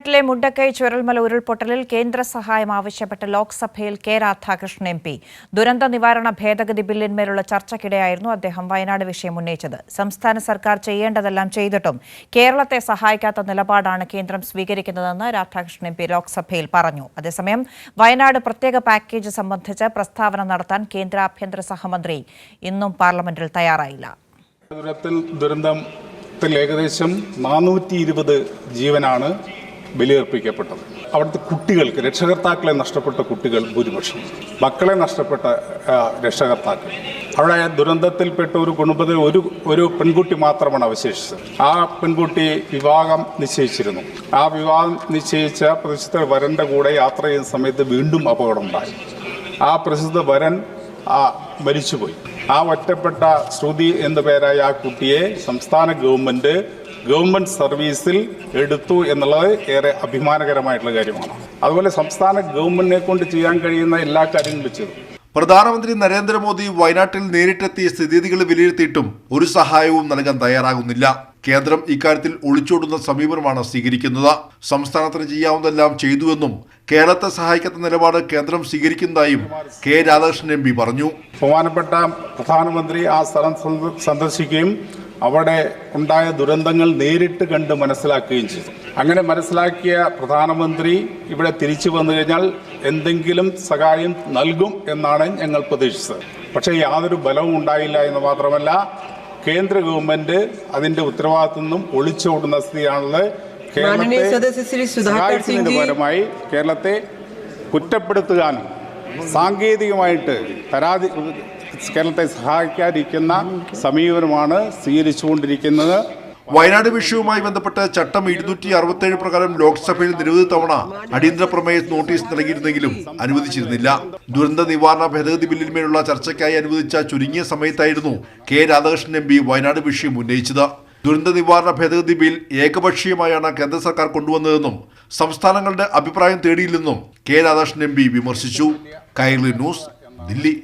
വയനാട്ടിലെ മുണ്ടക്കൈ ചുരൽമല ഉരുൾപൊട്ടലിൽ കേന്ദ്ര സഹായം ആവശ്യപ്പെട്ട് ലോക്സഭയിൽ കെ രാധാകൃഷ്ണൻ എം പി ദുരന്ത നിവാരണ ഭേദഗതി ബില്ലിന്മേലുള്ള ചർച്ചയ്ക്കിടെയായിരുന്നു അദ്ദേഹം വയനാട് വിഷയം ഉന്നയിച്ചത്. സംസ്ഥാന സർക്കാർ ചെയ്യേണ്ടതെല്ലാം ചെയ്തിട്ടും കേരളത്തെ സഹായിക്കാത്ത നിലപാടാണ് കേന്ദ്രം സ്വീകരിക്കുന്നതെന്ന് രാധാകൃഷ്ണൻ എം പി ലോക്സഭയിൽ പറഞ്ഞു. അതേസമയം വയനാട് പ്രത്യേക പാക്കേജ് സംബന്ധിച്ച് പ്രസ്താവന നടത്താൻ കേന്ദ്ര ആഭ്യന്തര സഹമന്ത്രി ഇന്നും പാർലമെന്റിൽ തയ്യാറായില്ല. ഏകദേശം 420 ജീവനാണ് ബലിയർപ്പിക്കപ്പെട്ടത്. അവിടുത്തെ കുട്ടികൾക്ക്, രക്ഷകർത്താക്കളെ നഷ്ടപ്പെട്ട കുട്ടികൾ ഭൂരിപക്ഷം, മക്കളെ നഷ്ടപ്പെട്ട രക്ഷകർത്താക്കൾ. അവിടെ ദുരന്തത്തിൽപ്പെട്ട ഒരു കുടുംബത്തിൽ ഒരു പെൺകുട്ടി മാത്രമാണ് അവശേഷിച്ചത്. ആ പെൺകുട്ടി വിവാഹം നിശ്ചയിച്ചിരുന്നു. ആ വിവാഹം നിശ്ചയിച്ച പ്രസിദ്ധ വരൻ്റെ കൂടെ യാത്ര ചെയ്യുന്ന സമയത്ത് വീണ്ടും അപകടമുണ്ടായി. ആ പ്രസിദ്ധ വരൻ മരിച്ചുപോയി. ആ ഒറ്റപ്പെട്ട ശ്രുതി എന്ന പേരായ ആ കുട്ടിയെ സംസ്ഥാന ഗവൺമെന്റ് സർവീസിൽ എടുത്തു എന്നുള്ളത് ഏറെ അഭിമാനകരമായിട്ടുള്ള കാര്യമാണ്. അതുപോലെ സംസ്ഥാന ഗവൺമെന്റിനെ കൊണ്ട് ചെയ്യാൻ കഴിയുന്ന എല്ലാ കാര്യങ്ങളും ചെയ്തു. പ്രധാനമന്ത്രി നരേന്ദ്രമോദി വയനാട്ടിൽ നേരിട്ടെത്തിയ സ്ഥിതിഗതികൾ വിലയിരുത്തിയിട്ടും ഒരു സഹായവും നൽകാൻ തയ്യാറാകുന്നില്ല. കേന്ദ്രം ഇക്കാര്യത്തിൽ ഒളിച്ചോടുന്ന സമീപനമാണ് സ്വീകരിക്കുന്നത്. സംസ്ഥാനത്തിന് ചെയ്യാവുന്നതെല്ലാം ചെയ്തുവെന്നും കേരളത്തെ സഹായിക്കാത്ത നിലപാട് കേന്ദ്രം സ്വീകരിക്കുന്നതായും കെ രാധാകൃഷ്ണൻ എം പി പറഞ്ഞു. ബഹുമാനപ്പെട്ട പ്രധാനമന്ത്രി ആ സ്ഥലം സന്ദർശിക്കുകയും അവിടെ ഉണ്ടായ ദുരന്തങ്ങൾ നേരിട്ട് കണ്ട് മനസ്സിലാക്കുകയും ചെയ്തു. അങ്ങനെ മനസ്സിലാക്കിയ പ്രധാനമന്ത്രി ഇവിടെ തിരിച്ചു വന്നു കഴിഞ്ഞാൽ എന്തെങ്കിലും സഹായം നൽകും എന്നാണ് ഞങ്ങൾ പ്രതീക്ഷിച്ചത്. പക്ഷേ യാതൊരു ബലവും ഉണ്ടായില്ല എന്ന് മാത്രമല്ല, കേന്ദ്ര ഗവൺമെന്റ് അതിന്റെ ഉത്തരവാദിത്വം നിന്നും ഒളിച്ചോടുന്ന സ്ഥിതിയാണുള്ളത്. സഹായിക്കുന്നതിന് പകരമായി കേരളത്തെ കുറ്റപ്പെടുത്തുവാനും സാങ്കേതികമായിട്ട് കേരളത്തെ സഹായിക്കാതിരിക്കുന്ന സമീപനമാണ് സ്വീകരിച്ചുകൊണ്ടിരിക്കുന്നത്. വയനാട് വിഷയവുമായി ബന്ധപ്പെട്ട് ചട്ടം 267 പ്രകാരം ലോക്സഭയിൽ നിരവധി തവണ അടിയന്തര പ്രമേയ നോട്ടീസ് നൽകിയിരുന്നെങ്കിലും അനുവദിച്ചിരുന്നില്ല. ദുരന്ത നിവാരണ ഭേദഗതി ബില്ലിന്മേലുള്ള ചർച്ചയ്ക്കായി അനുവദിച്ച ചുരുങ്ങിയ സമയത്തായിരുന്നു K Radhakrishnan M P Wayanad വിഷയം ഉന്നയിച്ചത്. ദുരന്ത നിവാരണ ഭേദഗതി ബിൽ ഏകപക്ഷീയമായാണ് കേന്ദ്ര സർക്കാർ കൊണ്ടുവന്നതെന്നും സംസ്ഥാനങ്ങളുടെ അഭിപ്രായം തേടിയില്ലെന്നും കെ രാധാകൃഷ്ണൻ എം പി വിമർശിച്ചു. കൈരളി ന്യൂസ്, ദില്ലി.